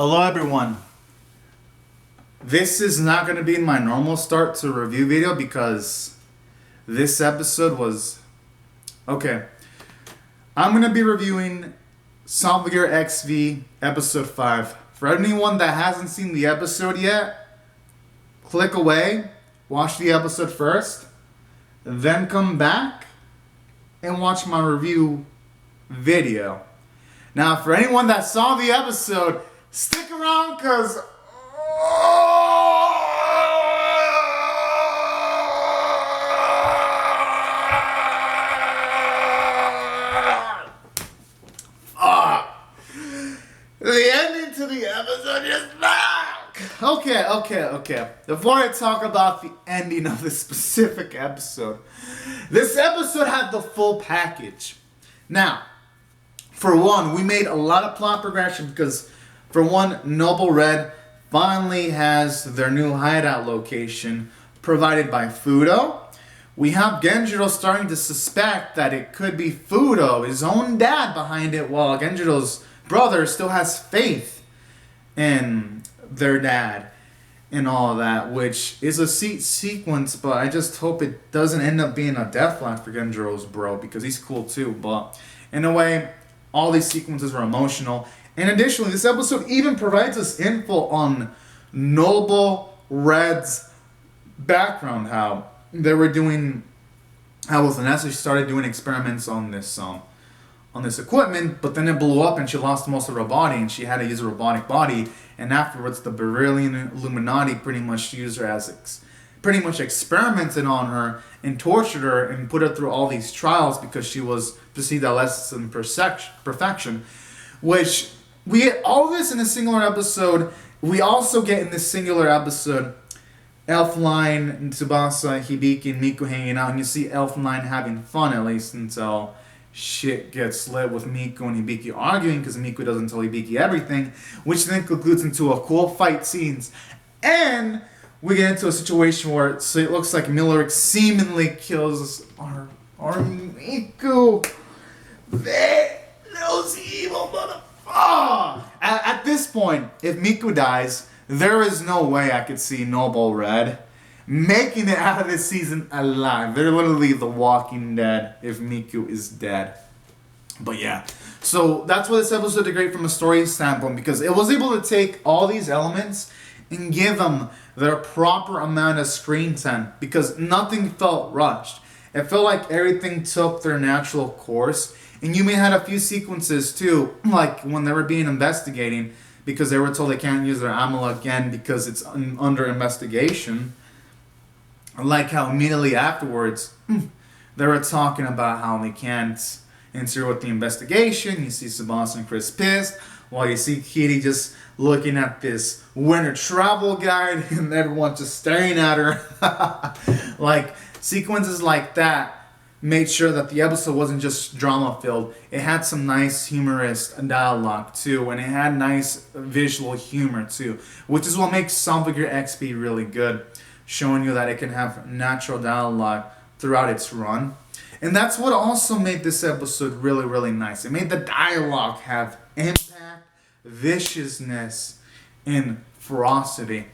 Hello everyone. This is not going to be my normal start to a review video because this episode was... Okay. I'm going to be reviewing Symphogear XV episode 5. For anyone that hasn't seen the episode yet, click away, watch the episode first, then come back and watch my review video. Now, for anyone that saw the episode, stick around because the ending to the episode is back. Okay. Before I talk about the ending of this specific episode, this episode had the full package. Now, for one, we made a lot of plot progression because, for one, Noble Red finally has their new hideout location provided by Fudo. We have Genjiro starting to suspect that it could be Fudo, his own dad, behind it, while Genjiro's brother still has faith in their dad and all of that, which is a sequence, but I just hope it doesn't end up being a deathlock for Genjiro's bro, because he's cool too. But in a way, all these sequences were emotional. And additionally, this episode even provides us info on Noble Red's background, how they were doing, how Vanessa started doing experiments on this equipment, but then it blew up and she lost most of her body and she had to use a robotic body. And afterwards, the Beryllian Illuminati pretty much used her as pretty much experimented on her and tortured her and put her through all these trials because she was perceived as less than perfection, which we get all this in a singular episode. We also get in this singular episode Elfline, Tsubasa, Hibiki, and Miku hanging out, and you see Elfline having fun, at least until shit gets lit with Miku and Hibiki arguing because Miku doesn't tell Hibiki everything, which then concludes into a cool fight scenes. And we get into a situation where it looks like Millerick seemingly kills our Miku. Those evil motherfuckers. At this point, if Miku dies, there is no way I could see Noble Red making it out of this season alive. They're literally the Walking Dead if Miku is dead. But yeah, so that's why this episode is great from a story standpoint, because it was able to take all these elements and give them their proper amount of screen time, because nothing felt rushed. It felt like everything took their natural course. And you may have had a few sequences too, like when they were being investigating, because they were told they can't use their ammo again because it's under investigation. Like how immediately afterwards, they were talking about how they can't interfere with the investigation. You see Tsubasa and Chris pissed, while you see Kitty just looking at this winter travel guide and everyone just staring at her. Like, sequences like that made sure that the episode wasn't just drama-filled. It had some nice humorous dialogue too, and it had nice visual humor too, which is what makes Symphogear XP really good, showing you that it can have natural dialogue throughout its run. And that's what also made this episode really, really nice. It made the dialogue have impact, viciousness, and ferocity,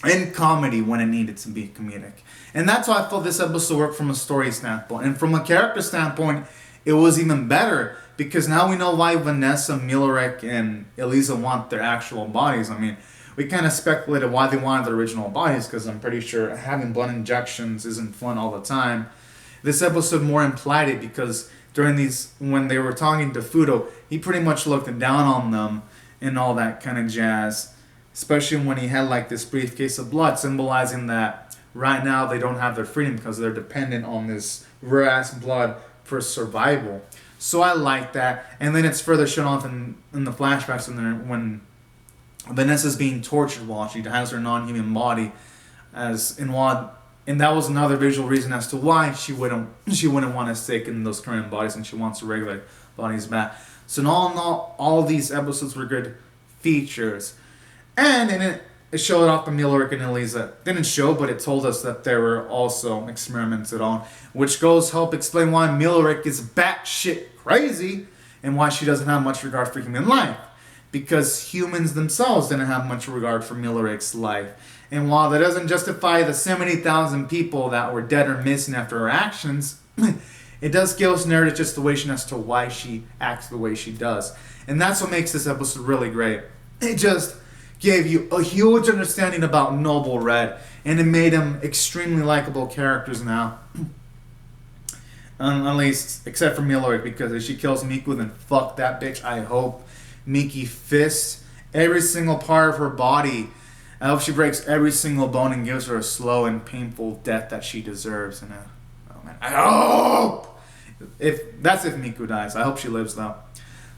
and comedy when it needed to be comedic. And that's why I felt this episode worked from a story standpoint. And from a character standpoint, it was even better, because now we know why Vanessa, Millerick, and Elisa want their actual bodies. I mean, we kind of speculated why they wanted their original bodies, because I'm pretty sure having blood injections isn't fun all the time. This episode more implied it, because when they were talking to Fudo, he pretty much looked down on them and all that kind of jazz. Especially when he had like this briefcase of blood, symbolizing that right now they don't have their freedom because they're dependent on this rare-ass blood for survival. So I like that. And then it's further shown off in the flashbacks when Vanessa's being tortured while she has her non-human body, and that was another visual reason as to why she wouldn't want to take in those current bodies, and she wants her regular bodies back. So in all these episodes were good features. And in it showed off the Millerick and Elisa. Didn't show, but it told us that there were also experimented on, which goes help explain why Millerick is batshit crazy and why she doesn't have much regard for human life. because humans themselves didn't have much regard for Millerick's life. And while that doesn't justify the 70,000 people that were dead or missing after her actions, it does give us narrative justification as to why she acts the way she does. And that's what makes this episode really great. It just gave you a huge understanding about Noble Red, and it made them extremely likable characters now. At least, except for Millerick, because if she kills Miku, then fuck that bitch. I hope Miki fists every single part of her body. I hope she breaks every single bone and gives her a slow and painful death that she deserves. And oh man, I hope if Miku dies. I hope she lives though.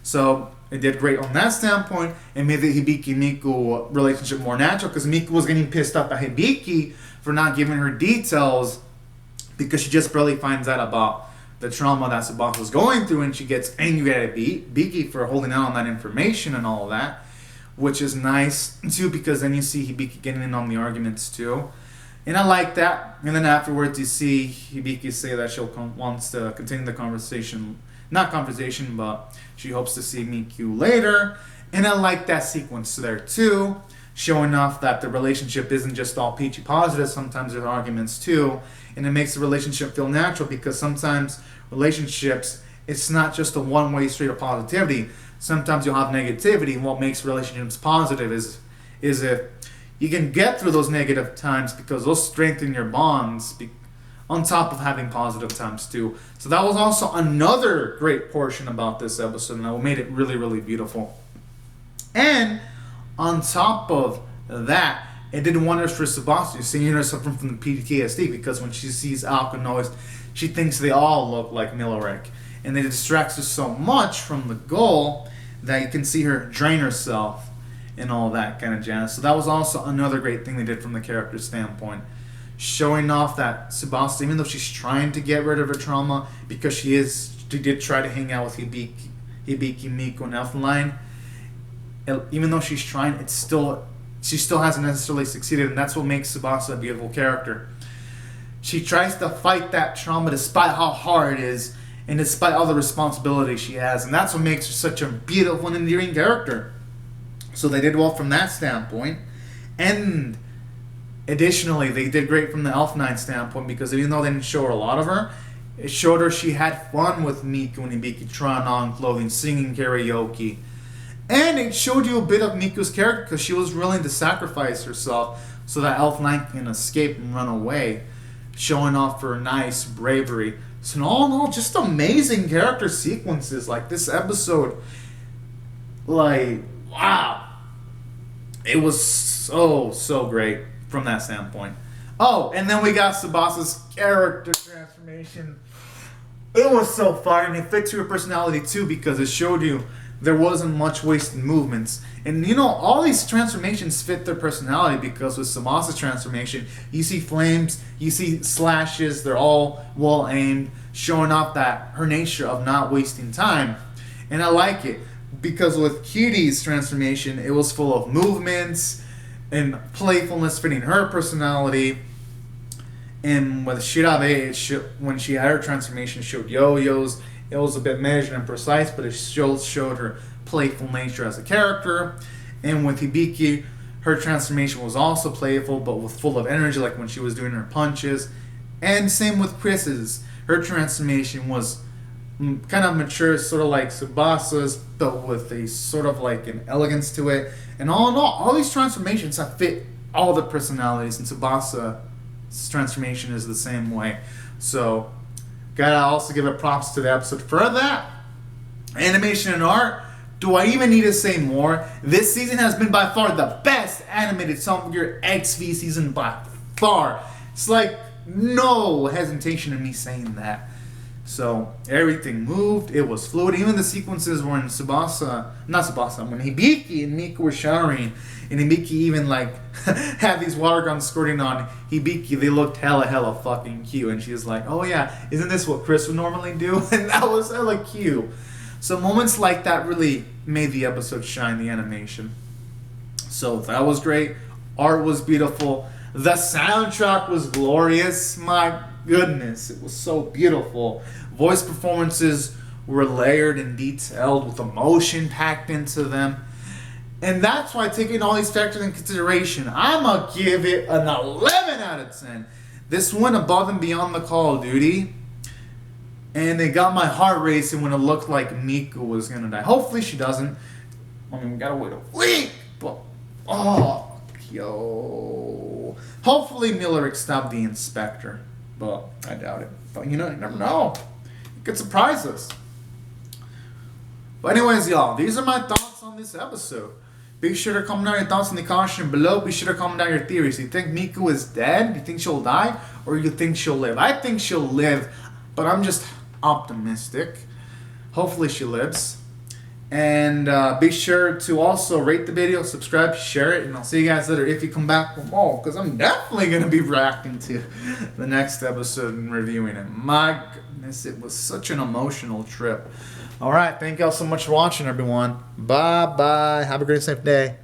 So it did great on that standpoint, and made the Hibiki-Miku relationship more natural, because Miku was getting pissed off at Hibiki for not giving her details, because she just barely finds out about the trauma that Tsubasa was going through, and she gets angry at Hibiki for holding out on that information and all of that, which is nice too, because then you see Hibiki getting in on the arguments too. And I like that. And then afterwards you see Hibiki say that she wants to continue the conversation. Not conversation, but she hopes to see Miku later. And I like that sequence there too, showing off that the relationship isn't just all peachy positive. Sometimes there's arguments too. And it makes the relationship feel natural, because sometimes relationships, it's not just a one-way street of positivity. Sometimes you'll have negativity. And what makes relationships positive is if you can get through those negative times, because those strengthen your bonds on top of having positive times too. So that was also another great portion about this episode, and that made it really, really beautiful. And on top of that, it did wonders for Tsubasa, seeing her suffering from the PTSD, because when she sees Alkanoist, she thinks they all look like Millerick. And it distracts her so much from the goal that you can see her drain herself and all that kind of jazz. So that was also another great thing they did from the character standpoint, showing off that Tsubasa, even though she's trying to get rid of her trauma, because she did try to hang out with Hibiki, Miku, and Elfenline, even though she's trying, she still hasn't necessarily succeeded, and that's what makes Tsubasa a beautiful character. She tries to fight that trauma despite how hard it is, and despite all the responsibility she has, and that's what makes her such a beautiful and endearing character. So they did well from that standpoint, and additionally, they did great from the Elfenline standpoint, because even though they didn't show her a lot of her, it showed her she had fun with Miku and Hibiki trying on clothing, singing karaoke. And it showed you a bit of Miku's character, because she was willing to sacrifice herself so that Elfenline can escape and run away, showing off her nice bravery. So in all, just amazing character sequences. Like this episode, like, wow. It was so great from that standpoint. Oh, and then we got Tsubasa's character transformation. It was so fire, and it fit to her personality too, because it showed you there wasn't much wasted movements. And you know, all these transformations fit their personality, because with Tsubasa's transformation, you see flames, you see slashes, they're all well aimed, showing off that her nature of not wasting time. And I like it, because with Cutie's transformation, it was full of movements and playfulness fitting her personality. And with Shirabe, when she had her transformation, it showed yo-yos. It was a bit measured and precise, but it showed her playful nature as a character. And with Hibiki, her transformation was also playful, but with full of energy, like when she was doing her punches. And same with Chris's. Her transformation was kind of mature, sort of like Tsubasa's, but with a sort of like an elegance to it. And all in all these transformations have fit all the personalities, and Tsubasa's transformation is the same way. So gotta also give it props to the episode for that. Animation and art, do I even need to say more? This season has been by far the best animated Symphogear XV season by far. It's like no hesitation in me saying that. So everything moved, it was fluid. Even the sequences when when Hibiki and Miku were showering, and Hibiki even like had these water guns squirting on Hibiki, they looked hella fucking cute. And she was like, oh yeah, isn't this what Chris would normally do? And that was hella cute. So moments like that really made the episode shine, the animation. So that was great. Art was beautiful. The soundtrack was glorious. My goodness, it was so beautiful. Voice performances were layered and detailed with emotion packed into them. And that's why, taking all these factors in consideration, I'm going to give it an 11 out of 10. This went above and beyond the Call of Duty. And it got my heart racing when it looked like Miku was going to die. Hopefully she doesn't. I mean, we got to wait a week. But, yo. Hopefully Millerick stopped the Inspector. But I doubt it. But, you never know. It could surprise us. But anyways, y'all, these are my thoughts on this episode. Be sure to comment down your thoughts in the comment section below. Be sure to comment down your theories. Do you think Miku is dead? Do you think she'll die? Or do you think she'll live? I think she'll live, but I'm just optimistic. Hopefully she lives. And be sure to also rate the video, subscribe, share it, and I'll see you guys later if you come back from home, because I'm definitely going to be reacting to the next episode and reviewing it. My goodness, it was such an emotional trip. All right, thank y'all so much for watching, everyone. Bye-bye. Have a great, safe day.